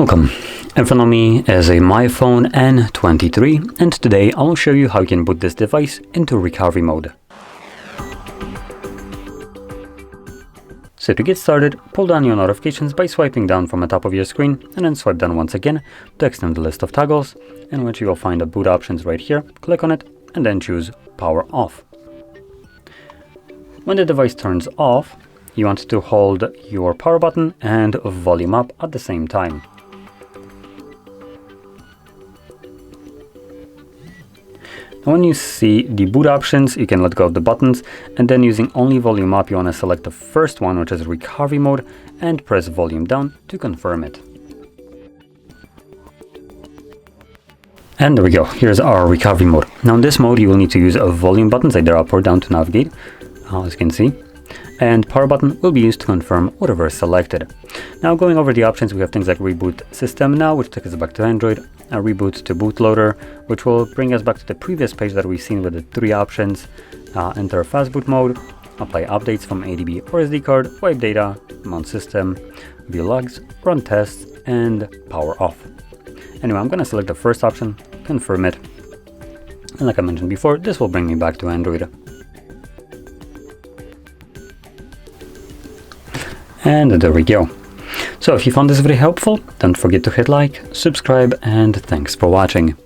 Welcome. In front of me is a MyPhone N23, and today I'll show you how you can boot this device into recovery mode. So to get started, pull down your notifications by swiping down from the top of your screen and then swipe down once again to extend the list of toggles, in which you will find the boot options right here. Click on it and then choose power off. When the device turns off, you want to hold your power button and volume up at the same time. Now when you see the boot options, you can let go of the buttons, and then using only volume up, you want to select the first one, which is recovery mode, and press volume down to confirm it. And there we go, here's our recovery mode. Now in this mode, you will need to use volume buttons, either up or down, to navigate, as you can see. And power button will be used to confirm whatever is selected. Now going over the options, we have things like reboot system now, which takes us back to Android, a reboot to bootloader, which will bring us back to the previous page that we've seen with the three options. Enter fast boot mode, apply updates from ADB or SD card, wipe data, mount system, view logs, run tests, and power off. Anyway, I'm going to select the first option, confirm it, and like I mentioned before, this will bring me back to Android. And there we go. So if you found this very helpful, don't forget to hit like, subscribe, and thanks for watching.